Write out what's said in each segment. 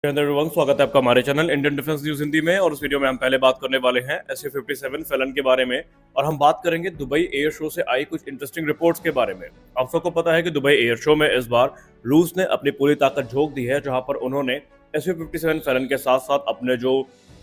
Everyone, स्वागत है आपका हमारे channel Indian defence news Hindi में। और इस वीडियो में हम पहले बात करने वाले हैं SU-57 फैलन के बारे में। और हम बात करेंगे दुबई एयर शो से आई कुछ इंटरेस्टिंग रिपोर्ट्स के बारे में। आप सबको पता है कि दुबई एयर शो में इस बार रूस ने अपनी पूरी ताकत झोंक दी है, जहां पर उन्होंने SU-57 फैलन के साथ साथ अपने जो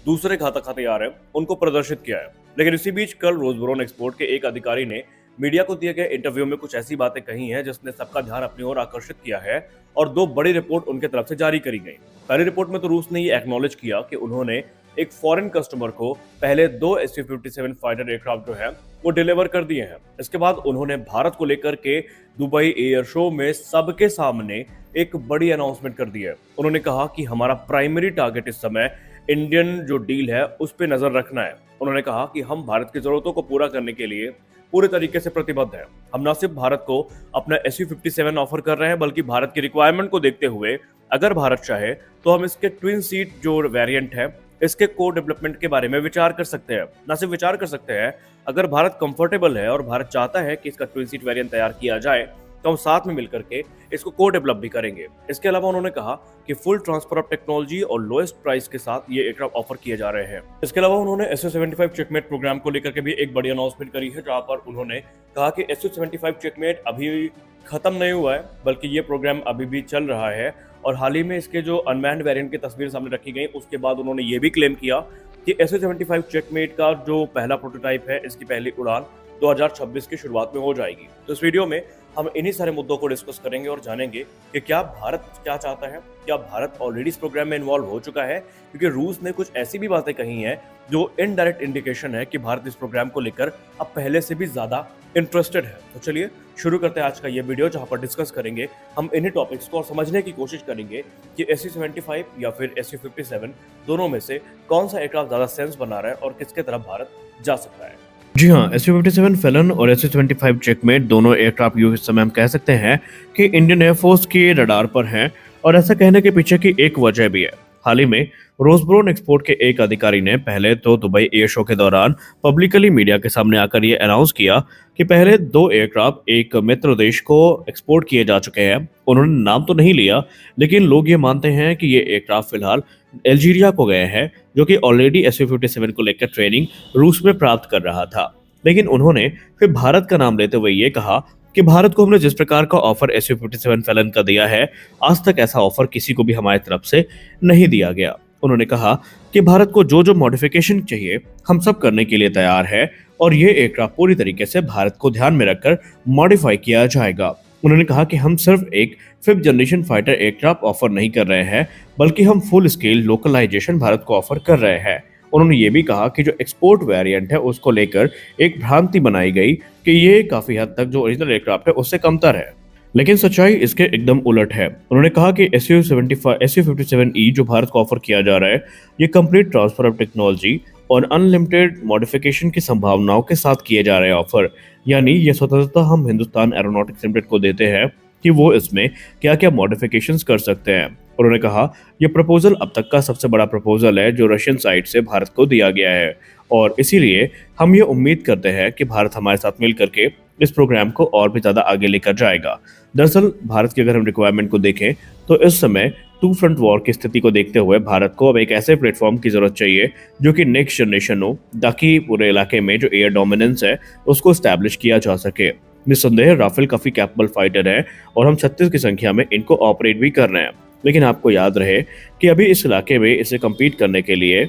दूसरे घातक हथियार है उनको प्रदर्शित किया है। लेकिन इसी बीच कल रोजबरोन एक्सपोर्ट के एक अधिकारी ने मीडिया को दिए गए इंटरव्यू में कुछ ऐसी बातें कही हैं जिसने सबका ध्यान अपनी ओर आकर्षित किया है और दो बड़ी रिपोर्ट उनके तरफ से जारी करी गई। पहली रिपोर्ट में तो रूस ने ये एक्नॉलेज किया कि उन्होंने एक फॉरेन कस्टमर को पहले 2 SU-57 फाइटर एयरक्राफ्ट जो है वो डिलीवर कर दिए हैं। इसके बाद उन्होंने भारत को लेकर के दुबई एयर शो में सबके सामने एक बड़ी अनाउंसमेंट कर दी है। उन्होंने कहा कि हमारा प्राइमरी टारगेट इस समय इंडियन जो डील है उस पर नजर रखना है। उन्होंने कहा कि हम भारत की जरूरतों को पूरा करने के लिए पूरे तरीके से प्रतिबद्ध है। हम न सिर्फ भारत को अपना SU-57 ऑफर कर रहे हैं, बल्कि भारत की रिक्वायरमेंट को देखते हुए अगर भारत चाहे तो हम इसके ट्विन सीट जो वेरिएंट है इसके को डेवलपमेंट के बारे में विचार कर सकते हैं। न सिर्फ विचार कर सकते हैं, अगर भारत कंफर्टेबल है और भारत चाहता है कि इसका ट्विन सीट वेरिएंट तैयार किया जाए तो हम साथ में मिलकर के इसको को डेवलप भी करेंगे। इसके अलावा उन्होंने कहा कि फुल ट्रांसफर ऑफ टेक्नोलॉजी और लोएस्ट प्राइस के साथ ये एयरक्राफ्ट ऑफर किए जा रहे हैं। इसके अलावा उन्होंने SU-75 चेकमेट प्रोग्राम को लेकर के भी एक बड़ी अनाउंसमेंट करी है, जहां पर उन्होंने कहा कि SU-75 चेकमेट अभी खत्म नहीं हुआ है, बल्कि ये प्रोग्राम अभी भी चल रहा है। और हाल ही में इसके जो अनमैन्ड वेरिएंट की तस्वीर सामने रखी गई, उसके बाद उन्होंने ये भी क्लेम किया कि SU-75 चेकमेट का जो पहला प्रोटोटाइप है इसकी पहली उड़ान 2026 की शुरुआत में हो जाएगी। तो इस वीडियो में हम इन्हीं सारे मुद्दों को डिस्कस करेंगे और जानेंगे कि क्या भारत क्या चाहता है, क्या भारत ऑलरेडी इस प्रोग्राम में इन्वॉल्व हो चुका है, क्योंकि रूस ने कुछ ऐसी भी बातें कही हैं जो इनडायरेक्ट इंडिकेशन है कि भारत इस प्रोग्राम को लेकर अब पहले से भी ज्यादा इंटरेस्टेड है। तो चलिए शुरू करते हैं आज का ये वीडियो, जहां पर डिस्कस करेंगे हम इन्हीं टॉपिक्स को और समझने की कोशिश करेंगे कि SU-75 या फिर SU-57 दोनों में से कौन सा एयरक्राफ्ट ज्यादा सेंस बना रहा है और किसके तरफ भारत जा सकता है। जी हाँ, SU-57 फैलन और SU-75 चेकमेट दोनों एयरक्राफ्ट इस समय हम कह सकते हैं कि इंडियन एयरफोर्स के रडार पर हैं। और ऐसा कहने के पीछे की एक वजह भी है। हाल ही में रोजब्रोन एक्सपोर्ट के एक अधिकारी ने पहले तो दुबई एयर शो के दौरान पब्लिकली मीडिया के सामने आकर ये अनाउंस किया कि पहले 2 एयरक्राफ्ट एक मित्र देश को एक्सपोर्ट किए जा चुके हैं। उन्होंने नाम तो नहीं लिया, लेकिन लोग ये मानते हैं कि ये एयरक्राफ्ट फिलहाल अल्जीरिया को गए हैं, जो कि ऑलरेडी SU-57 को लेकर ट्रेनिंग रूस में प्राप्त कर रहा था। लेकिन उन्होंने फिर भारत का नाम लेते हुए ये कहा कि भारत को हमने जिस प्रकार का ऑफर SU-57 फैलन का दिया है, आज तक ऐसा ऑफर किसी को भी हमारी तरफ से नहीं दिया गया। उन्होंने कहा कि भारत को जो जो मॉडिफिकेशन चाहिए हम सब करने के लिए तैयार है और ये एयरक्राफ्ट पूरी तरीके से भारत को ध्यान में रखकर मॉडिफाई किया जाएगा। उन्होंने कहा कि हम सिर्फ एक 5th generation fighter aircraft offer नहीं कर रहे हैं, बल्कि हम फुल स्केल लोकलाइजेशन भारत को ऑफर कर रहे हैं। उन्होंने ये भी कहा कि जो एक्सपोर्ट वेरिएंट है उसको लेकर एक भ्रांति बनाई गई कि ये काफी हद तक जो ओरिजिनल एयरक्राफ्ट है उससे कमतर है, लेकिन सच्चाई इसके एकदम उलट है। उन्होंने कहा कि SU-57E जो भारत को ऑफर किया जा रहा है, ये कंप्लीट ट्रांसफर ऑफ टेक्नोलॉजी और अनलिमिटेड मॉडिफिकेशन की संभावनाओं के साथ किए जा रहे हैं ऑफर। यानी ये स्वतंत्रता हम हिंदुस्तान एरोनॉटिक्स लिमिटेड को देते हैं कि वो इसमें क्या क्या मॉडिफिकेशंस कर सकते हैं। उन्होंने कहा यह प्रपोजल अब तक का सबसे बड़ा प्रपोजल है जो रशियन साइड से भारत को दिया गया है, और इसीलिए हम ये उम्मीद करते हैं कि भारत हमारे साथ मिल करके इस प्रोग्राम को और भी ज़्यादा आगे लेकर जाएगा। दरअसल भारत की अगर हम रिक्वायरमेंट को देखें तो इस समय 2 फ्रंट वॉर की स्थिति को देखते हुए भारत को अब एक ऐसे प्लेटफॉर्म की जरूरत चाहिए जो कि नेक्स्ट जनरेशन हो, ताकि पूरे इलाके में जो एयर डोमिनेंस है उसको स्टैब्लिश किया जा सके। निस्संदेह राफेल काफी कैपेबल फाइटर है और हम 36 की संख्या में इनको ऑपरेट भी कर रहे हैं। लेकिन आपको याद रहे कि अभी इस इलाके में इसे कम्पीट करने के लिए,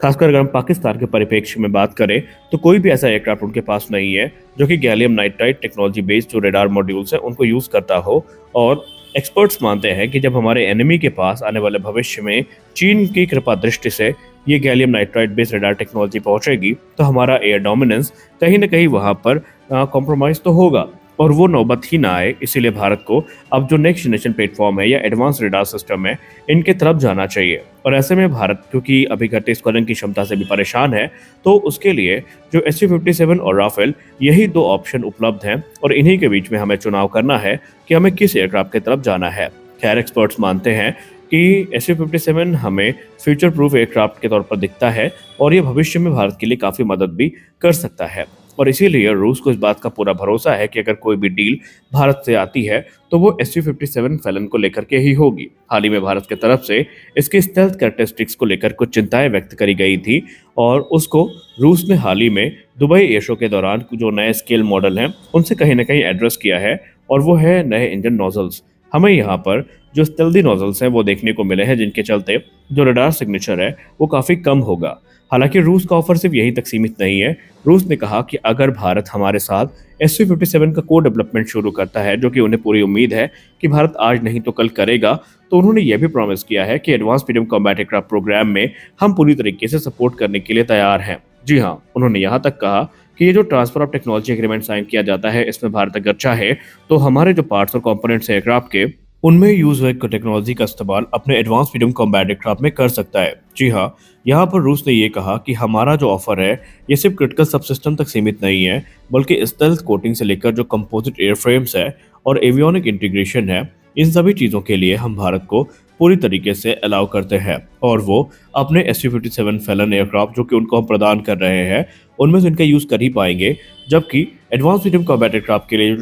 खासकर अगर हम पाकिस्तान के परिप्रेक्ष्य में बात करें, तो कोई भी ऐसा एयरक्राफ्ट उनके पास नहीं है जो कि गैलियम नाइट्राइड टेक्नोलॉजी बेस्ड जो रेडार मॉड्यूल्स है उनको यूज करता हो। और एक्सपर्ट्स मानते हैं कि जब हमारे एनिमी के पास आने वाले भविष्य में चीन की कृपा दृष्टि से ये gallium nitride based radar technology पहुंचेगी तो हमारा एयर डोमिनेंस कहीं ना कहीं वहां पर कॉम्प्रोमाइज तो होगा और वो नौबत ही ना आए। इसीलिए भारत को अब जो नेक्स्ट जनरेशन प्लेटफॉर्म है या एडवांस रेडार सिस्टम है इनके तरफ जाना चाहिए। और ऐसे में भारत क्योंकि अभी घटते स्क्वाड्रन की क्षमता से भी परेशान है, तो उसके लिए जो SU-57 और राफेल यही 2 ऑप्शन उपलब्ध हैं और इन्हीं के बीच में हमें चुनाव करना है कि हमें किस एयरक्राफ्ट की तरफ जाना है। खैर एक्सपर्ट्स मानते हैं कि SU-57 हमें फ्यूचर प्रूफ एयरक्राफ्ट के तौर पर दिखता है और ये भविष्य में भारत के लिए काफ़ी मदद भी कर सकता है। और इसीलिए रूस को इस बात का पूरा भरोसा है कि अगर कोई भी डील भारत से आती है तो वो SU-57 फैलन को लेकर के ही होगी। हाल ही में भारत की तरफ से इसके स्टेल्थ कैरेक्टरिस्टिक्स को लेकर कुछ चिंताएं व्यक्त करी गई थी और उसको रूस ने हाल ही में दुबई एयर शो के दौरान जो नए स्केल मॉडल हैं उनसे कहीं ना कहीं एड्रेस किया है और वो है नए इंजन नोजल्स। हमें यहाँ पर जो स्टेल्दी नोजल्स हैं वो देखने को मिले हैं जिनके चलते जो रडार सिग्नेचर है वो काफ़ी कम होगा। हालांकि रूस का ऑफर सिर्फ यहीं तक सीमित नहीं है। रूस ने कहा कि अगर भारत हमारे साथ SU-57 का को डेवलपमेंट शुरू करता है, जो कि उन्हें पूरी उम्मीद है कि भारत आज नहीं तो कल करेगा, तो उन्होंने यह भी प्रॉमिस किया है कि advance medium combat aircraft programme में हम पूरी तरीके से सपोर्ट करने के लिए तैयार हैं। जी हाँ, उन्होंने यहाँ तक कहा कि ये जो transfer of technology agreement sign किया जाता है इसमें भारत अगर चाहे तो हमारे जो पार्ट्स और कंपोनेंट्स है एयरक्राफ्ट के उनमें यूज हुए टेक्नोलॉजी का इस्तेमाल अपने एडवांस मीडियम कॉम्बैट एयरक्राफ्ट में कर सकता है। जी हाँ, यहाँ पर रूस ने ये कहा कि हमारा जो ऑफर है ये सिर्फ क्रिटिकल सबसिस्टम तक सीमित नहीं है, बल्कि स्टेल्थ कोटिंग से लेकर जो कंपोजिट एयरफ्रेम्स है और एवियोनिक इंटीग्रेशन है, इन सभी चीज़ों के लिए हम भारत को पूरी तरीके से अलाउ करते हैं और वो अपने SU-57 फैलन एयरक्राफ्ट जो कि उनको हम प्रदान कर रहे हैं उनमें से इनका यूज़ कर ही पाएंगे, जबकि एडवांस मीडियम कॉम्बैट एयरक्राफ्ट के लिए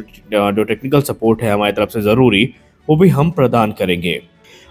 जो टेक्निकल सपोर्ट है हमारी तरफ से ज़रूरी वो भी हम प्रदान करेंगे।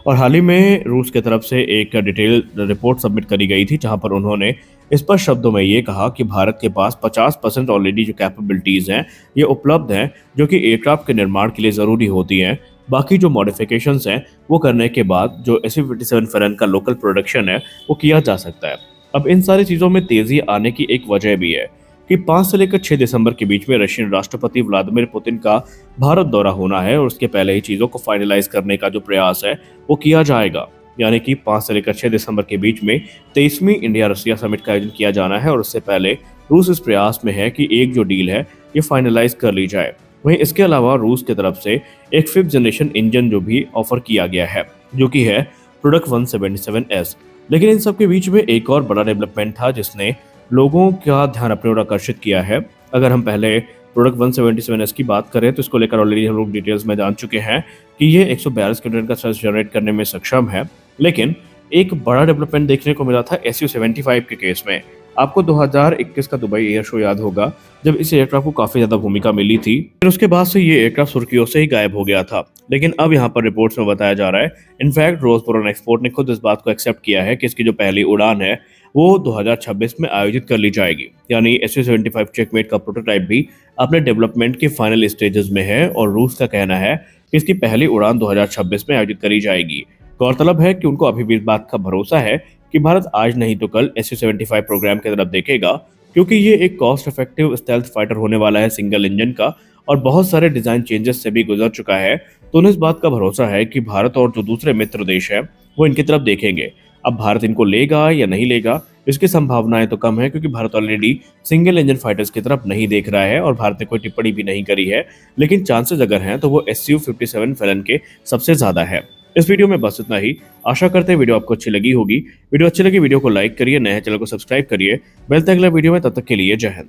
और हाल ही में रूस की तरफ से एक डिटेल रिपोर्ट सबमिट करी गई थी जहां पर उन्होंने स्पष्ट शब्दों में ये कहा कि भारत के पास 50% ऑलरेडी जो कैपेबिलिटीज़ हैं ये उपलब्ध हैं जो कि एयरक्राफ्ट के निर्माण के लिए ज़रूरी होती हैं। बाकी जो मॉडिफिकेशंस हैं वो करने के बाद जो SU-57 फैलन का लोकल प्रोडक्शन है वो किया जा सकता है। अब इन सारी चीज़ों में तेज़ी आने की एक वजह भी है कि 5 से लेकर 6 दिसंबर के बीच में रशियन राष्ट्रपति व्लादिमीर पुतिन का भारत दौरा होना है और उसके पहले ही चीज़ों को फाइनलाइज करने का जो प्रयास है वो किया जाएगा। यानी कि 5 से लेकर 6 दिसंबर के बीच में 23वीं इंडिया रशिया समिट का आयोजन किया जाना है और उससे पहले रूस इस प्रयास में है कि एक जो डील है ये फाइनलाइज कर ली जाए। वहीं इसके अलावा रूस की तरफ से एक 5th जनरेशन इंजन जो भी ऑफर किया गया है जो कि है प्रोडक्ट 177S। लेकिन इन सब के बीच में एक और बड़ा डेवलपमेंट था जिसने लोगों का ध्यान अपनी ओर आकर्षित किया है। अगर हम पहले प्रोडक्ट 177S की बात करें तो इसको लेकर ऑलरेडी हम लोग डिटेल्स में जान चुके हैं कि ये 142 किलोमीटर का थ्रस्ट जनरेट करने में सक्षम है। लेकिन एक बड़ा डेवलपमेंट देखने को मिला था SU-75 के केस में। आपको 2021 का दुबई एयर शो याद होगा जब इस एयरक्राफ्ट को काफी ज्यादा भूमिका मिली थी, फिर उसके बाद से ये एयरक्राफ्ट सुर्खियों से ही गायब हो गया था। लेकिन अब यहाँ पर रिपोर्ट्स में बताया जा रहा है, इनफैक्ट रोसबोरो एक्सपोर्ट ने खुद इस बात को एक्सेप्ट किया है कि इसकी जो पहली उड़ान है वो 2026 में आयोजित कर ली जाएगी। यानी SU-75 चेकमेट का प्रोटोटाइप भी अपने डेवलपमेंट के फाइनल स्टेजेस में है और रूस का कहना है कि इसकी पहली उड़ान 2026 में आयोजित करी जाएगी। गौरतलब है कि उनको अभी भी इस बात का भरोसा है कि भारत आज नहीं तो कल SU-75 प्रोग्राम की तरफ देखेगा, क्योंकि ये एक कॉस्ट इफेक्टिव स्टेल्थ फाइटर होने वाला है सिंगल इंजन का और बहुत सारे डिजाइन चेंजेस से भी गुजर चुका है। तो उन्हें इस बात का भरोसा है कि भारत और जो दूसरे मित्र देश है वो इनकी तरफ देखेंगे। अब भारत इनको लेगा या नहीं लेगा इसकी संभावनाएं तो कम है, क्योंकि Bharat already single engine fighters की तरफ नहीं देख रहा है और भारत ने कोई टिप्पणी भी नहीं करी है। लेकिन चांसेस अगर हैं तो वो SU-57 फैलन के सबसे ज्यादा है। इस वीडियो में बस इतना ही। आशा करते हैं वीडियो आपको अच्छी लगी होगी। वीडियो अच्छी लगी वीडियो को लाइक करिए, नए चैनल को सब्सक्राइब करिए। मिलते हैं अगले वीडियो में, तब तक के लिए जय हिंद।